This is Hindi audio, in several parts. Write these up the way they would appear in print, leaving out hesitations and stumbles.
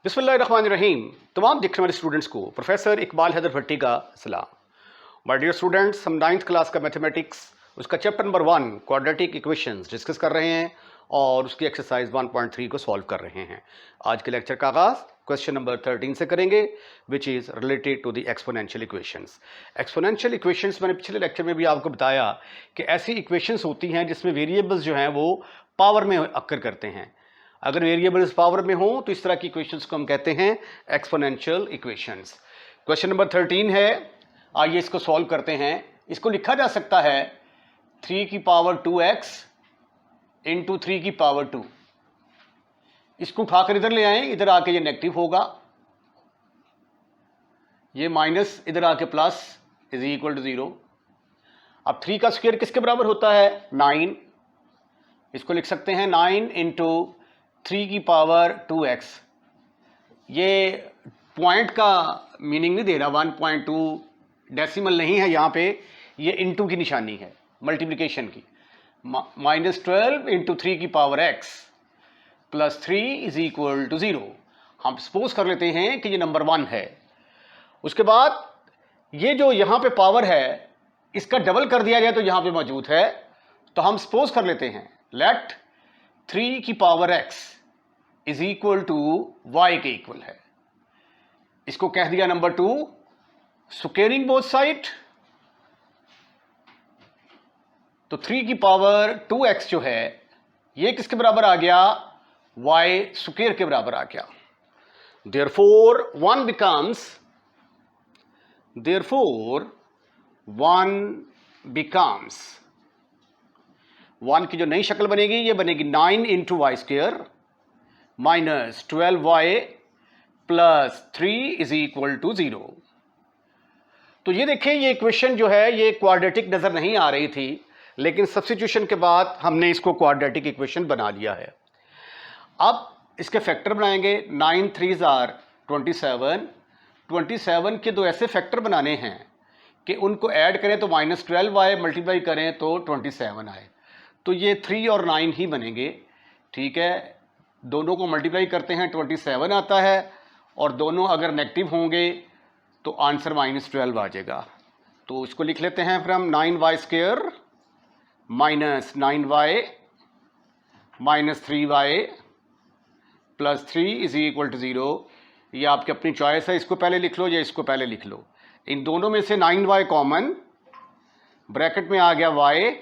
बिस्मिल्लाहिर्रहमानिर्रहीम। तमाम देखने वाले स्टूडेंट्स को प्रोफेसर इकबाल हैदर भट्टी का सलाम। माय डियर स्टूडेंट्स, हम 9th क्लास का मैथमेटिक्स उसका chapter number 1 quadratic equations discuss कर रहे हैं और उसकी एक्सरसाइज 1.3 को सॉल्व कर रहे हैं। आज के लेक्चर का आगाज़ क्वेश्चन नंबर 13 से करेंगे, which is related to the exponential equations. Exponential equations मैंने पिछले लेक्चर में भी आपको बताया कि ऐसी इक्वेशंस होती हैं जिसमें वेरिएबल्स जो हैं वो पावर में अक्कर करते हैं। अगर वेरिएबल्स पावर में हो तो इस तरह की इक्वेशंस को हम कहते हैं एक्सपोनेंशियल इक्वेशंस। क्वेश्चन नंबर 13 है, आइए इसको सॉल्व करते हैं। इसको लिखा जा सकता है 3 की पावर 2x इंटू 3 की पावर 2। इसको उठाकर इधर ले आए, इधर आके ये नेगेटिव होगा, ये माइनस इधर आके प्लस इज इक्वल टू 0। अब 3 का स्क्वायर किसके बराबर होता है? 9। इसको लिख सकते हैं 9 इंटू 3 की पावर 2x। ये पॉइंट का मीनिंग नहीं दे रहा, 1.2 डेसिमल नहीं है यहाँ पे, ये इंटू की निशानी है मल्टीप्लिकेशन की। -12 इंटू 3 की power x plus 3 is equal to 0। हम सपोज कर लेते हैं कि ये नंबर 1 है। उसके बाद ये जो यहाँ पे पावर है इसका डबल कर दिया जाए तो यहाँ पे मौजूद है, तो हम सपोज कर लेते हैं लेट 3 की power x is equal to y के इक्वल है। इसको कह दिया नंबर 2 स्क्वेयरिंग बोथ साइड। तो 3 की पावर 2x जो है ये किसके बराबर आ गया? y स्क्वेयर के बराबर आ गया। therefore 1 becomes 1 की जो नई शक्ल बनेगी ये बनेगी 9 into Y square minus 12y plus 3 is equal to 0। तो ये देखें, ये इक्वेशन जो है ये क्वाड्रेटिक नजर नहीं आ रही थी, लेकिन सब्स्टिट्यूशन के बाद हमने इसको क्वाड्रेटिक इक्वेशन बना लिया है। अब इसके फैक्टर बनाएंगे। 9 3s आर 27। 27 के दो ऐसे फैक्टर बनाने हैं कि उनको ऐड करें तो -12y मल्टीप्लाई करें तो 27 आए, तो ये 3 और 9 ही बनेंगे। ठीक है, दोनों को मल्टीप्लाई करते हैं 27 आता है, और दोनों अगर नेगेटिव होंगे तो आंसर -12 आ जाएगा। तो इसको लिख लेते हैं from 9y square minus 9y minus 3y plus 3 is equal to 0। ये आपकी अपनी चॉइस है, इसको पहले लिख लो या इसको पहले लिख लो। इन दोनों में से 9y कॉमन, ब्रैकेट में आ गया y,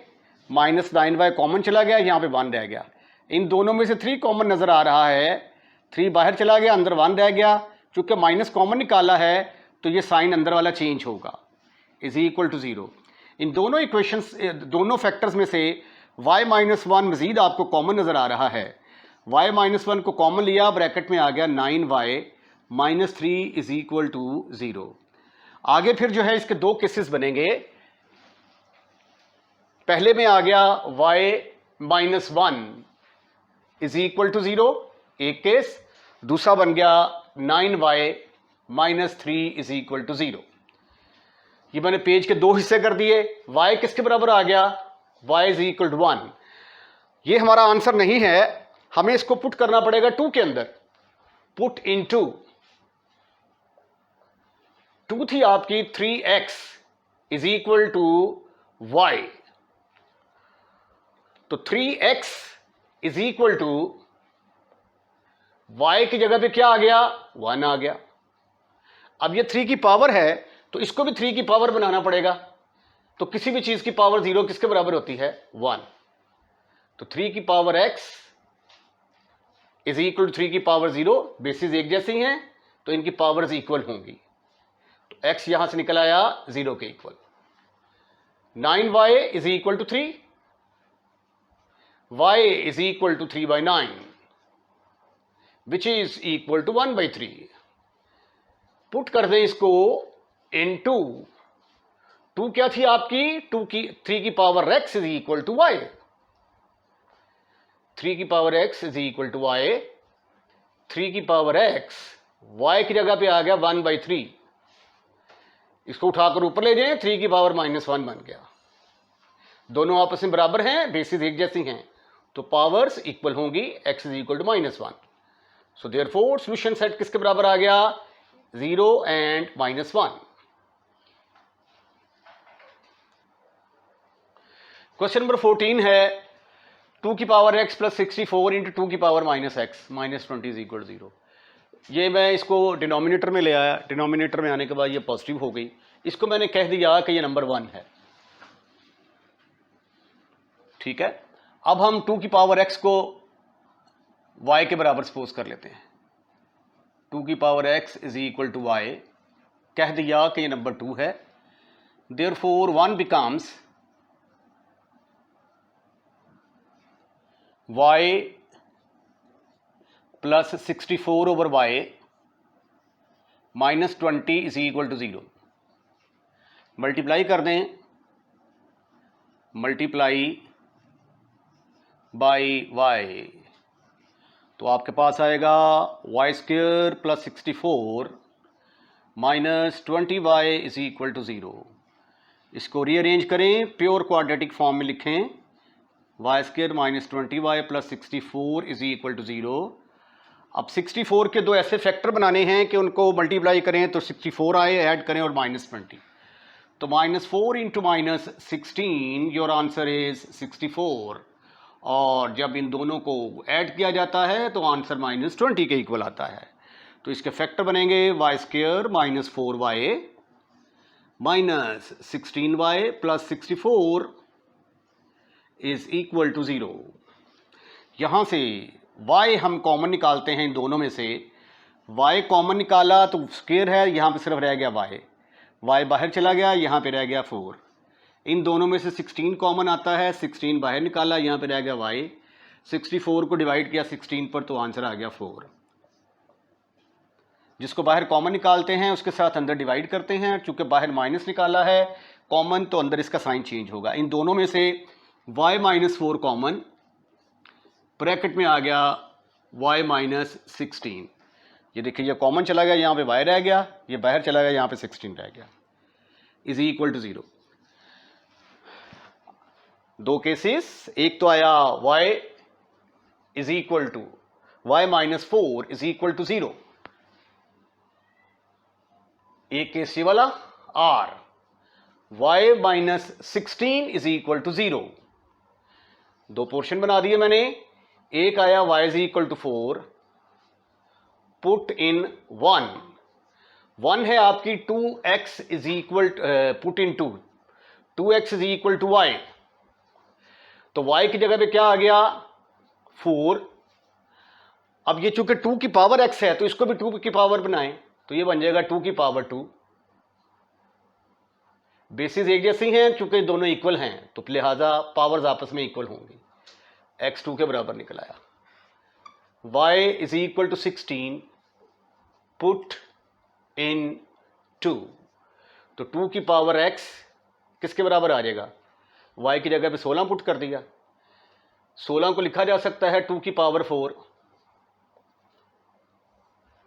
माइनस 9y कॉमन चला गया, यहाँ पे 1 रह गया। इन दोनों में से 3 कॉमन नज़र आ रहा है, 3 बाहर चला गया, अंदर 1 रह गया। चूँकि माइनस कॉमन निकाला है तो ये साइन अंदर वाला चेंज होगा, इज इक्वल टू 0। इन दोनों इक्वेशंस, दोनों फैक्टर्स में से y माइनस 1 मज़ीद आपको कॉमन नज़र आ रहा है। y माइनस 1 को कॉमन लिया, ब्रैकेट में आ गया 9y minus 3 is equal to 0। आगे फिर जो है इसके दो केसेस बनेंगे। पहले में आ गया y minus 1 is equal to 0, एक केस। दूसरा बन गया 9y minus 3 is equal to 0। ये मैंने पेज के दो हिस्से कर दिए। y किसके बराबर आ गया? y is equal to 1। ये हमारा आंसर नहीं है, हमें इसको पुट करना पड़ेगा 2 के अंदर। पुट इन 2 थी आपकी 3x is equal to y, तो 3x is equal to y की जगह पे क्या आ गया? 1 आ गया। अब ये 3 की पावर है तो इसको भी 3 की पावर बनाना पड़ेगा। तो किसी भी चीज की पावर 0 किसके बराबर होती है? 1। तो 3 की power x is equal to 3 की पावर 0, बेसिस एक जैसी हैं तो इनकी पावर्स इक्वल होंगी। तो x यहां से निकल आया 0 के equal. 9y is equal to 3, y is equal to 3/9 which is equal to 1/3। Put कर दें इसको इन 2 क्या थी आपकी? 3 की power x is equal to y। 3 की power x is equal to y। 3 की पावर x y की जगह पे आ गया 1/3। इसको उठाकर ऊपर ले जाएं, 3 की पावर -1 बन गया। दोनों आपस में बराबर हैं, बेसिस एक जैसी हैं, तो पावर्स इक्वल होंगी, x is equal to -1। So therefore solution set किसके बराबर आ गया? 0 एंड -1। क्वेश्चन नंबर 14 है 2 की पावर x प्लस 64 इंटू 2 की power -x minus 20 is equal 0। ये मैं इसको डिनोमिनेटर में ले आया, डिनोमिनेटर में आने के बाद ये पॉजिटिव हो गई, इसको मैंने कह दिया कि ये नंबर 1 है। ठीक है, अब हम 2 की पावर x को y के बराबर सपोज कर लेते हैं। 2 की power x is equal to y, कह दिया कि ये नंबर 2 है। Therefore 1 becomes y plus 64 over y minus 20 is equal to 0। Multiply कर दें, मल्टीप्लाई बाई y, तो आपके पास आएगा y square plus 64 minus 20y is equal to 0। इसको रीअरेंज करें, प्योर क्वाड्रेटिक फॉर्म में लिखें, Y square minus 20y plus 64 is equal to 0। अब 64 के दो ऐसे फैक्टर बनाने हैं कि उनको मल्टीप्लाई करें तो 64 आए, ऐड करें और -20, तो -4 इंटू -16 योर आंसर इज 64, और जब इन दोनों को ऐड किया जाता है तो आंसर -20 के इक्वल आता है। तो इसके फैक्टर बनेंगे Y square minus 4y minus 16y plus 64 is equal to 0। यहां से y हम कॉमन निकालते हैं इन दोनों में से, y कॉमन निकाला तो स्क्वायर है, यहां पे सिर्फ रह गया y बाहर चला गया, यहां पे रह गया 4। इन दोनों में से 16 कॉमन आता है, 16 बाहर निकाला, यहां पे रह गया y। 64 को डिवाइड किया 16 पर तो आंसर आ गया 4। जिसको बाहर कॉमन निकालते हैं उसके साथ अंदर डिवाइड करते हैं, चूंकि बाहर माइनस निकाला है कॉमन तो अंदर इसका साइन चेंज होगा। इन दोनों में से y माइनस 4 कॉमन, ब्रैकेट में आ गया y माइनस 16। ये देखिए ये कॉमन चला गया, यहाँ पे y रह गया, ये बाहर चला गया, यहाँ पे 16 रह गया, इज इक्वल टू 0। दो केसेस, एक तो आया y is equal to y minus 4 is equal to 0, एक केस ये वाला, और y minus 16 is equal to 0। दो पोर्शन बना दिए मैंने, एक आया y is equal to 4, put in 1 है आपकी 2x is equal, put in 2x is equal to y, तो y की जगह पे क्या आ गया 4। अब ये चूंकि 2 की पावर x है तो इसको भी 2 की पावर बनाएं, तो ये बन जाएगा 2 की पावर 2। बेसिस एक जैसी हैं, चूंकि दोनों इक्वल हैं तो लिहाजा पावर्स आपस में इक्वल होंगी। x 2 के बराबर निकल आया। y is equal to 16, put in 2, तो 2 की पावर x किसके बराबर आ जाएगा, y की जगह पे 16 पुट कर दिया। 16 को लिखा जा सकता है 2 की पावर 4।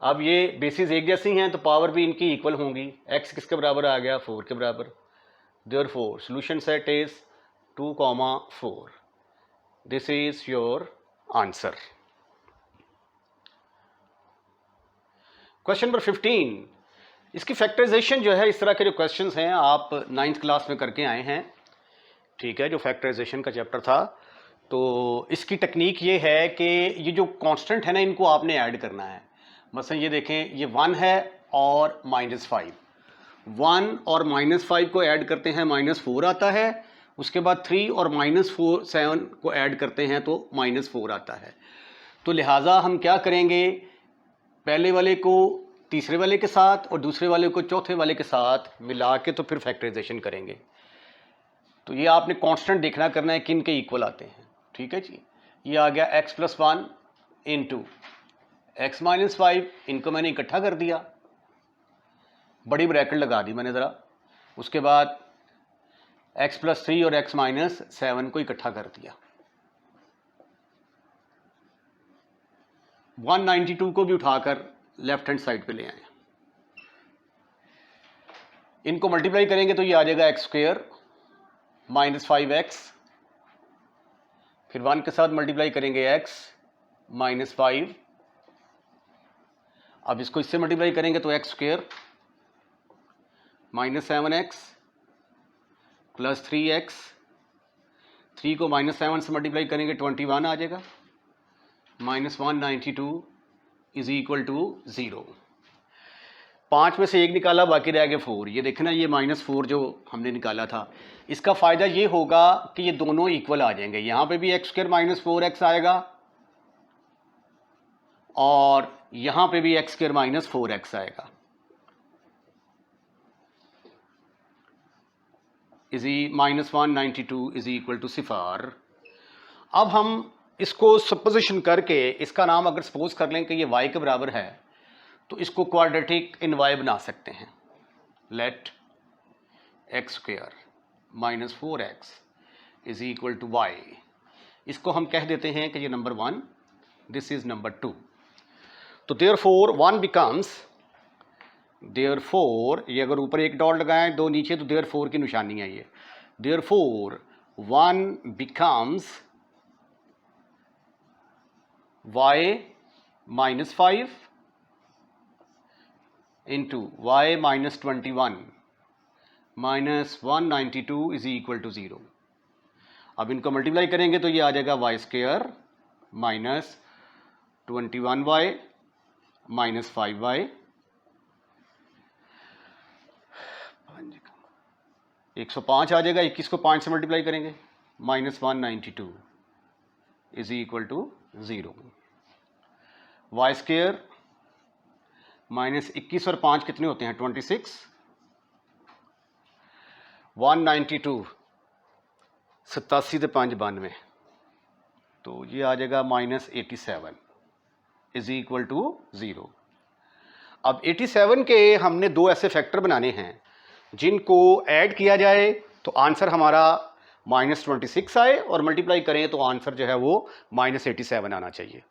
अब ये बेसिस एक जैसी हैं तो पावर भी इनकी इक्वल होंगी। x किसके बराबर आ गया, 4 के बराबर। Therefore solution set is 2, 4। This is your answer. Question number 15, इसकी फैक्टराइजेशन जो है, इस तरह के जो क्वेश्चंस हैं आप 9th क्लास में करके आए हैं, ठीक है, जो फैक्टराइजेशन का चैप्टर था। तो इसकी टेक्निक ये है कि ये जो कांस्टेंट है ना, इनको आपने ऐड करना है। मसलन ये देखें, ये 1 है और -5, 1 और -5 को ऐड करते हैं -4 आता है, उसके बाद 3 और -7 को ऐड करते हैं तो -4 आता है। तो लिहाजा हम क्या करेंगे, पहले वाले को तीसरे वाले के साथ और दूसरे वाले को चौथे वाले के साथ मिला के तो फिर फैक्टराइजेशन करेंगे। तो ये आपने कांस्टेंट देखना करना है किन के इक्वल आते हैं, ठीक है जी। ये आ गया x + 1 इंटू x - 5, इनको मैंने इकट्ठा कर दिया, बड़ी ब्रैकेट लगा दी मैंने ज़रा, उसके बाद x + 3 और x - 7 को इकट्ठा कर दिया। 192 को भी उठाकर लेफ्ट हैंड साइड पे ले आए, इनको मल्टीप्लाई करेंगे तो ये आ जाएगा x² - 5x, फिर 1 के साथ मल्टीप्लाई करेंगे x - 5, अब इसको इससे मल्टीप्लाई करेंगे तो x square minus 7x plus 3x, 3 को माइनस 7 से मल्टीप्लाई करेंगे 21 आ जाएगा, माइनस 192 इज इक्वल टू 0। 5 में से 1 निकाला, बाकी रह गए 4। ये देखना, ये -4 जो हमने निकाला था, इसका फ़ायदा ये होगा कि ये दोनों इक्वल आ जाएंगे। यहाँ पे भी एक्स स्क्वायर माइनस 4x आएगा और यहाँ पे भी एक्स स्क्वायर माइनस 4x आएगा। -192 इज इक्वल टू 0। अब हम इसको सपोजिशन करके इसका नाम अगर सपोज कर लें कि ये y के बराबर है, तो इसको क्वाड्रेटिक इन y बना सकते हैं। Let X square minus 4x is equal to y, इसको हम कह देते हैं कि ये नंबर 1, दिस इज नंबर 2। तो देयरफॉर 1 बिकम्स, देयरफॉर ये अगर ऊपर एक डॉट लगाएं, 2 नीचे, तो देयरफॉर की निशानी है ये। Therefore 1 becomes y minus 5 into y minus 21 minus 192 is equal to 0। अब इनको मल्टीप्लाई करेंगे तो ये आ जाएगा y square minus 21y minus 5y, 105 आ जाएगा। 21 को 5 से मल्टीप्लाई करेंगे, minus 192 is equal to 0। y square minus 21 और 5 कितने होते हैं, 26, 192 87 से 5 92, तो ये आ जाएगा माइनस 87 इज इक्वल टू 0। अब 87 के हमने 2 ऐसे फैक्टर बनाने हैं जिनको ऐड किया जाए तो आंसर हमारा -26 आए, और मल्टीप्लाई करें तो आंसर जो है वो -87 आना चाहिए।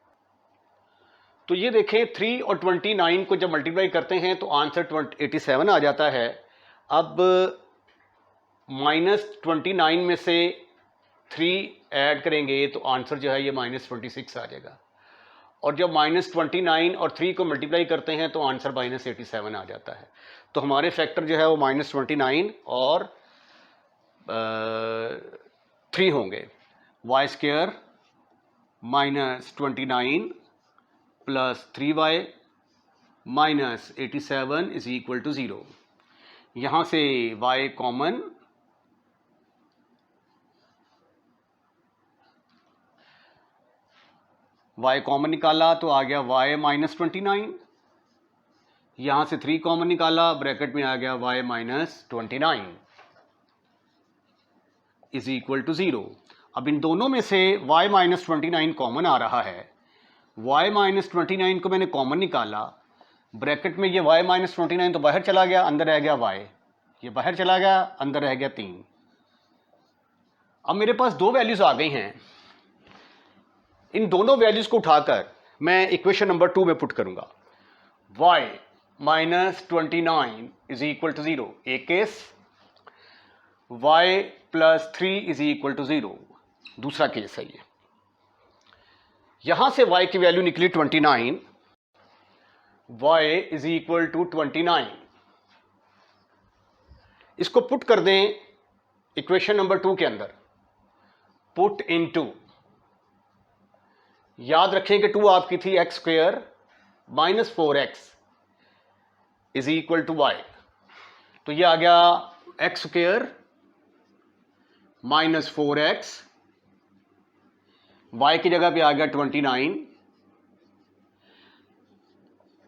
तो ये देखें, 3 और 29 को जब मल्टीप्लाई करते हैं तो आंसर 87 आ जाता है। अब -29 में से 3 ऐड करेंगे तो आंसर जो है ये -26 आ जाएगा, और जब -29 और 3 को मल्टीप्लाई करते हैं तो आंसर -87 आ जाता है। तो हमारे फैक्टर जो है वो -29 और 3 होंगे। y square minus 29 plus 3y minus 87 is equal to 0। यहाँ से y कॉमन, y कॉमन निकाला तो आ गया y माइनस 29, यहाँ से 3 कॉमन निकाला, ब्रैकेट में आ गया y minus 29 is equal to 0। अब इन दोनों में से y माइनस 29 कॉमन आ रहा है, y माइनस 29 को मैंने कॉमन निकाला, ब्रैकेट में ये y माइनस 29 तो बाहर चला गया, अंदर रह गया y, ये बाहर चला गया, अंदर रह गया 3। अब मेरे पास 2 वैल्यूज आ गई हैं, इन दोनों वैल्यूज को उठाकर मैं इक्वेशन नंबर 2 में पुट करूंगा। y minus 29 is equal to 0 एक case, y plus 3 is equal to 0 दूसरा केस है ये। यहां से y की वैल्यू निकली 29, y इज इक्वल टू 29। इसको पुट कर दें इक्वेशन नंबर 2 के अंदर, पुट इन 2। याद रखें कि 2 आपकी थी X square minus 4x is equal to y, तो ये आ गया x square minus 4x, y की जगह पे आ गया 29।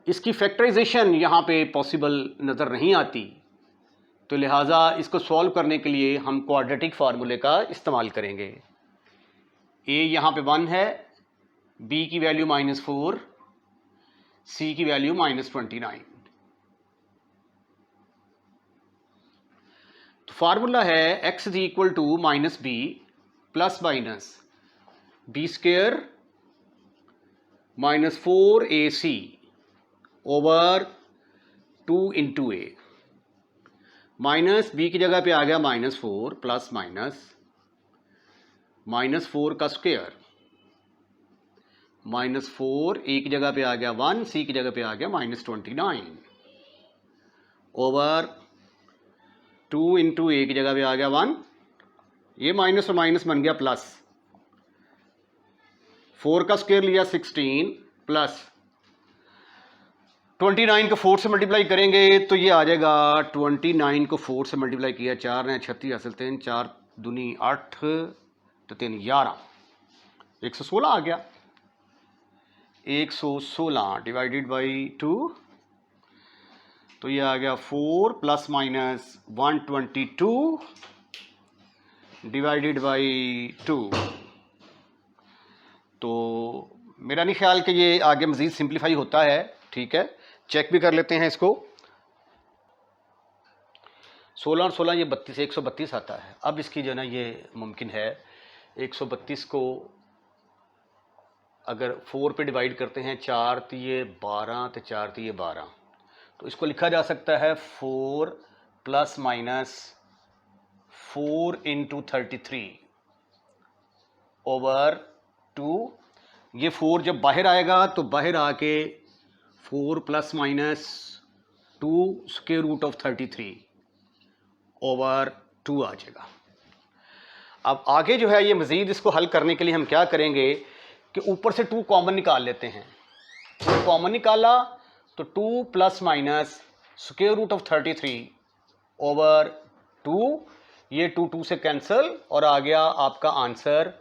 इसकी फैक्टराइजेशन यहाँ पे पॉसिबल नज़र नहीं आती, तो लिहाजा इसको सॉल्व करने के लिए हम क्वाड्रेटिक फार्मूले का इस्तेमाल करेंगे। a यहाँ पे 1 है, b की वैल्यू -4, c की वैल्यू -29। तो फार्मूला है x इज इक्वल टू -b plus minus b square minus 4ac over 2 into a, minus b की जगह पे आ गया -4 प्लस माइनस -4 का स्क्वायर -4, ए की जगह पे आ गया 1, सी की जगह पे आ गया -29 ओवर 2 इंटू ए की जगह पे आ गया 1, ये माइनस और माइनस बन गया प्लस, 4 का स्क्वायर लिया 16 प्लस 29 को 4 से मल्टीप्लाई करेंगे तो ये आ जाएगा 29 को 4 से मल्टीप्लाई किया, 4 ने 36 हासिल 3, 4 दूनी 8 तो 3 11, 116 आ गया। 116 डिवाइडेड बाई 2 तो ये आ गया 4 प्लस माइनस 122 डिवाइडेड बाई 2। तो मेरा नहीं ख्याल कि ये आगे मज़ीद सिंप्लीफाई होता है, ठीक है, चेक भी कर लेते हैं इसको। 16 और 16 ये 32, 132 आता है। अब इसकी जो है ना ये मुमकिन है 132 को अगर 4 पे डिवाइड करते हैं, 4 तिये 12 तो 4 तिये 12, तो इसको लिखा जा सकता है 4 प्लस माइनस 4 इंटू 33 ओवर 2। ये 4 जब बाहर आएगा तो बाहर आके 4 plus minus 2 square root of 33 over 2 आ जाएगा। अब आगे जो है ये मज़ीद इसको हल करने के लिए हम क्या करेंगे कि ऊपर से 2 कॉमन निकाल लेते हैं। 2 कॉमन निकाला तो 2 plus minus square root of 33 over 2, ये 2 2 से कैंसिल और आ गया आपका answer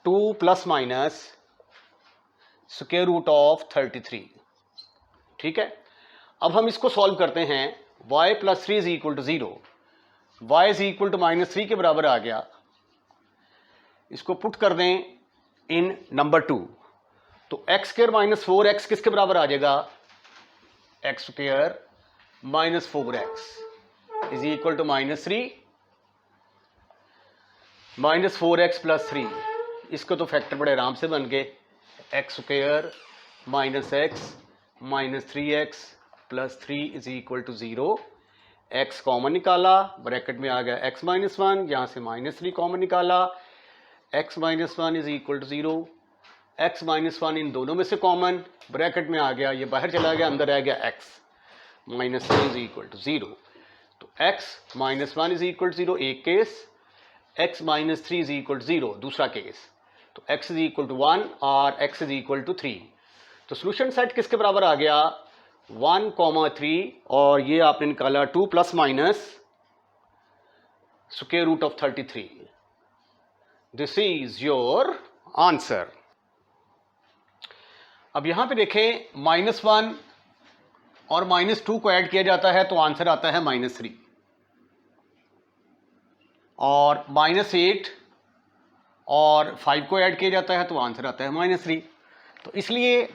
2 plus minus square root of 33। ठीक है, अब हम इसको सॉल्व करते हैं। y plus 3 is equal to 0, y is equal to -3 के बराबर आ गया। इसको पुट कर दें इन नंबर 2 तो x स्क्वायर माइनस 4x किसके बराबर आ जाएगा, x square minus 4x is equal to -3 -4x plus 3। इसको तो फैक्टर बड़े आराम से बन गए, x square minus x minus 3x plus 3 is equal to 0। x common निकाला, ब्रैकेट में आ गया x माइनस 1, यहाँ से -3 कॉमन निकाला, x minus 1 is equal to 0, x minus 1 इन दोनों में से कॉमन, ब्रैकेट में आ गया, ये बाहर चला गया, अंदर आ गया x minus 3 is equal to 0। तो x minus 1 is equal to 0 एक case, x minus 3 is equal to 0 दूसरा केस। तो x इज इक्वल टू 1 और x इज इक्वल टू 3। तो सोल्यूशन सेट किसके बराबर आ गया, 1,3 और ये आपने निकाला 2 plus minus square root of 33। This is your answer. अब यहां पे देखें -1 और -2 को ऐड किया जाता है तो आंसर आता है -3 और -8 और 5 को ऐड किया जाता है तो आंसर आता है -3। तो इसलिए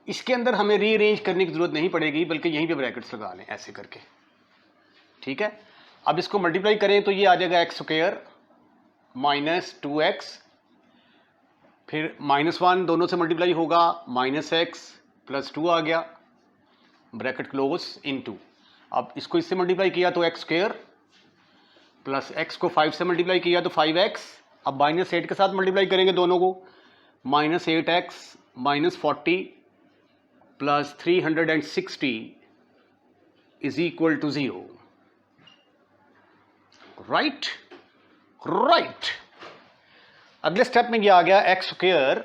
इसके अंदर हमें रीअरेंज करने की जरूरत नहीं पड़ेगी, बल्कि यहीं पे ब्रैकेट्स लगा लें ऐसे करके। ठीक है, अब इसको मल्टीप्लाई करें तो ये आ जाएगा x स्क्वायर माइनस 2x, फिर -1 दोनों से मल्टीप्लाई होगा, -x प्लस 2 आ गया, ब्रैकेट क्लोज इनटू। अब इसको इससे मल्टीप्लाई किया तो x स्क्वायर प्लस x को 5 से मल्टीप्लाई किया तो 5x, अब -8 के साथ मल्टीप्लाई करेंगे दोनों को, -8x -40 plus 360 is equal to 0। Right right. अगले स्टेप में ये आ गया x square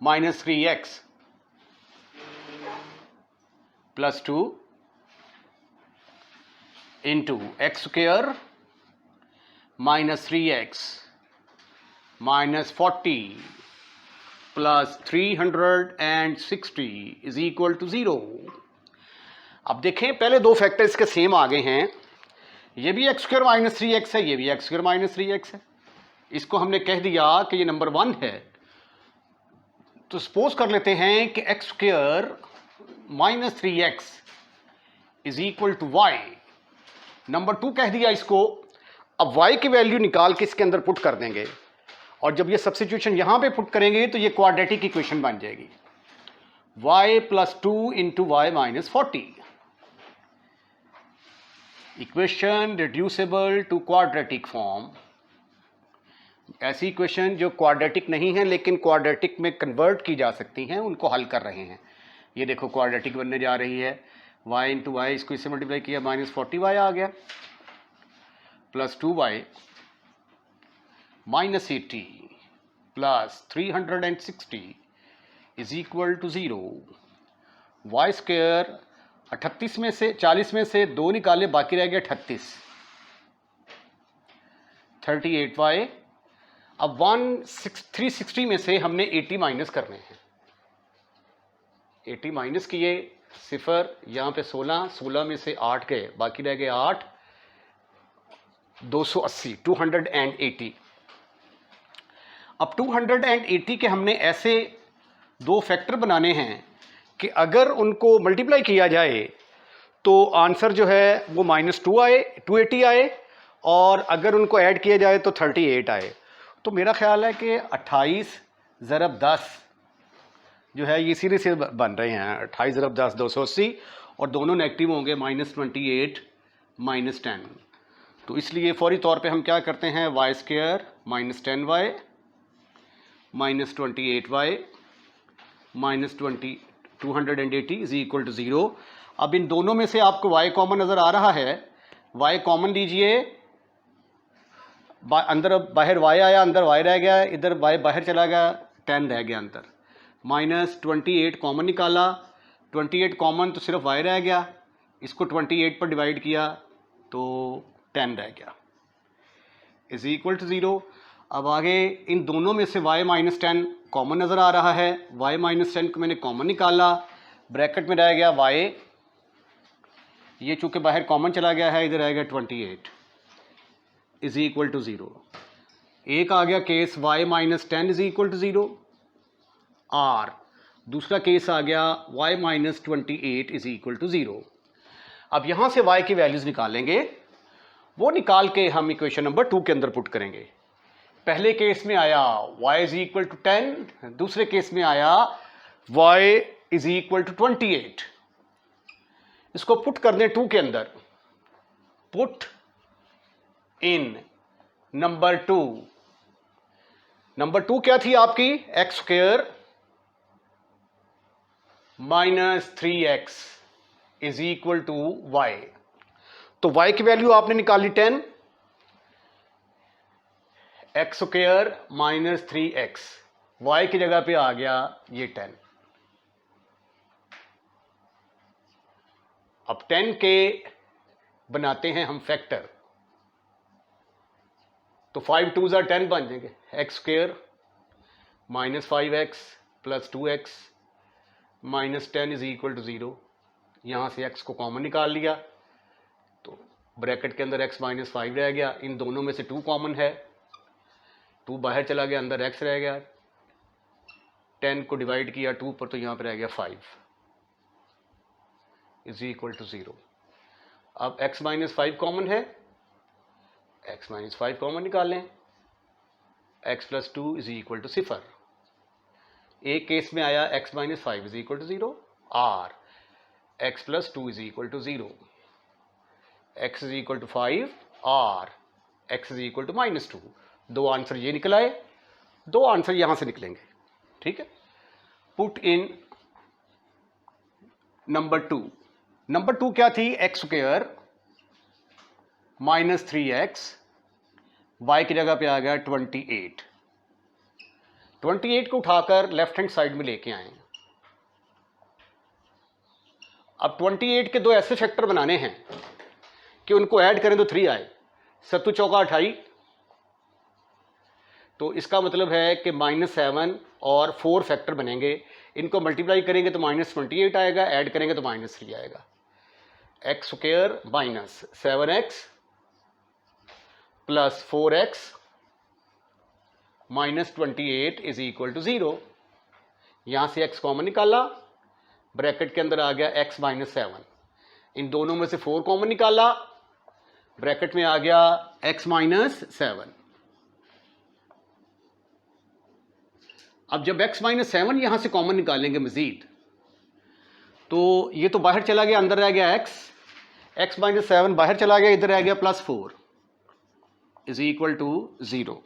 minus 3x plus 2 into x square minus 3x minus 40 plus 360 is equal to 0। अब देखें पहले दो फैक्टर इसके सेम आ गए हैं, ये भी x स्क्वायर माइनस 3x है, ये भी x स्क्वायर माइनस 3x है। इसको हमने कह दिया कि ये नंबर 1 है, तो सपोज कर लेते हैं कि x square minus 3x is equal to y, number 2 कह दिया इसको। अब y की वैल्यू निकाल के इसके अंदर पुट कर देंगे और जब ये सब्स्टिट्यूशन यहां पे पुट करेंगे तो ये क्वाड्रेटिक इक्वेशन बन जाएगी, y plus 2 into y minus 40, equation reducible to quadratic form. ऐसी इक्वेशन जो क्वाड्रेटिक नहीं है लेकिन क्वाड्रेटिक में कन्वर्ट की जा सकती हैं, उनको हल कर रहे हैं। ये देखो क्वाड्रेटिक बनने जा रही है, y इंटू वाई, इसको इससे मल्टीप्लाई किया -40y आ गया, plus 2y -80 plus 360 is equal to 0। Y square 38 में से 40 में से 2 निकाले, बाकी रह गया 38, 38y। अब 360 में से हमने 80 माइनस करने हैं, 80 माइनस किए, सिफर यहाँ पे 16 में से 8 गए, बाकी रह गए 8, 280, 280। अब 280 के हमने ऐसे दो फैक्टर बनाने हैं कि अगर उनको मल्टीप्लाई किया जाए तो आंसर जो है वो -280 आए, और अगर उनको ऐड किया जाए तो 38 आए। तो मेरा ख्याल है कि 28 ज़रब 10 जो है ये सीरीज से बन रहे हैं, 28 ज़रब 10 280, और दोनों नेगेटिव होंगे, -28 -10। तो इसलिए फौरी तौर पे हम क्या करते हैं, y square -10y -28y -280 is equal to 0। अब इन दोनों में से आपको y कॉमन नज़र आ रहा है, y कॉमन लीजिए, अंदर बाहर y आया, अंदर y रह गया, इधर y बाहर चला गया, 10 रह गया अंदर, -28 कॉमन निकाला, 28 कॉमन तो सिर्फ y रह गया, इसको 28 पर डिवाइड किया तो 10 रह गया, इज इक्वल टू 0। अब आगे इन दोनों में से y -10 कॉमन नज़र आ रहा है, y -10 को मैंने कॉमन निकाला, ब्रैकेट में रह गया y, ये चूँकि बाहर कॉमन चला गया है, इधर रह गया 28 इज इक्वल टू 0। एक आ गया case y -10 is equal to 0, और दूसरा केस आ गया y -28 इज इक्वल टू 0। अब यहाँ से y की वैल्यूज़ निकालेंगे, वो निकाल के हम इक्वेशन नंबर 2 के अंदर पुट करेंगे। पहले केस में आया y इज इक्वल टू 10, दूसरे केस में आया y इज इक्वल टू 28। इसको पुट कर दें 2 के अंदर, पुट इन नंबर 2। नंबर 2 क्या थी आपकी, x square -3x is equal to y। तो y की वैल्यू आपने निकाली 10, एक्स स्क्वायर -3x, y की जगह पे आ गया ये 10। अब 10 के बनाते हैं हम फैक्टर, तो 5 2s are 10 बन जाएंगे, x square -5x plus 2x -10 is equal to 0। यहाँ से x को कॉमन निकाल लिया, तो ब्रैकेट के अंदर x -5 रह गया, इन दोनों में से 2 कॉमन है, 2 बाहर चला गया, अंदर x रह गया, 10 को डिवाइड किया 2 पर, तो यहाँ पर रह गया 5 इज इक्वल टू 0। अब x -5 कॉमन है, x -5 कॉमन निकालें, x plus 2 is equal to 0। एक केस में आया x -5 इज इक्वल टू 0, और x plus 2 is equal to 0, x is equal to 5 और x इज इक्वल टू -2। दो आंसर ये निकल आए, दो आंसर यहां से निकलेंगे, ठीक है। Put in number 2। नंबर 2 क्या थी, एक्स स्क्वायर -3x, y की जगह पे आ गया 28। 28 को उठाकर लेफ्ट हैंड साइड में लेके आए। अब 28 के दो ऐसे फैक्टर बनाने हैं कि उनको ऐड करें तो 3 आए, 7 चौका 28, तो इसका मतलब है कि -7 और 4 फैक्टर बनेंगे, इनको मल्टीप्लाई करेंगे तो -28 आएगा, ऐड करेंगे तो -3 आएगा। X square -7x plus 4x -28 is equal to 0। यहां से x कॉमन निकाला, ब्रैकेट के अंदर आ गया x -7, इन दोनों में से 4 कॉमन निकाला, ब्रैकेट में आ गया x -7। अब जब x -7 यहां से कॉमन निकालेंगे मजीद, तो ये तो बाहर चला गया, अंदर रह गया x -7 बाहर चला गया, इधर रह गया +4 is equal to 0।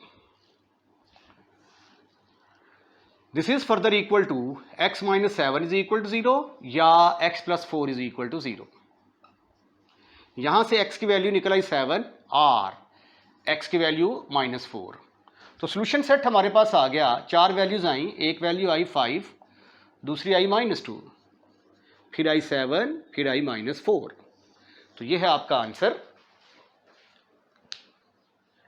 This is further equal to x minus 7 is equal to 0 या x plus 4 is equal to 0। यहां से x की वैल्यू निकल आई 7 और x की वैल्यू -4। तो सोल्यूशन सेट हमारे पास आ गया, चार वैल्यूज आई, एक वैल्यू आई 5, दूसरी आई -2, फिर आई 7, फिर आई -4। तो ये है आपका आंसर।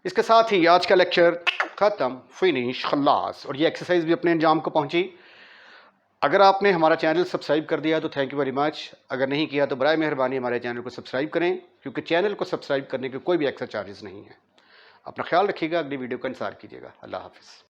इसके साथ ही आज का लेक्चर खत्म, फिनिश, खल्लास। और ये एक्सरसाइज भी अपने अंजाम को पहुंची। अगर आपने हमारा चैनल सब्सक्राइब कर दिया तो थैंक यू वेरी मच। अगर नहीं किया तो बराए मेहरबानी हमारे चैनल को सब्सक्राइब करें, क्योंकि चैनल को सब्सक्राइब करने के कोई भी एक्स्ट्रा चार्जेस नहीं है। अपना ख्याल रखिएगा, अगली वीडियो का इंतजार कीजिएगा। अल्लाह हाफिज़।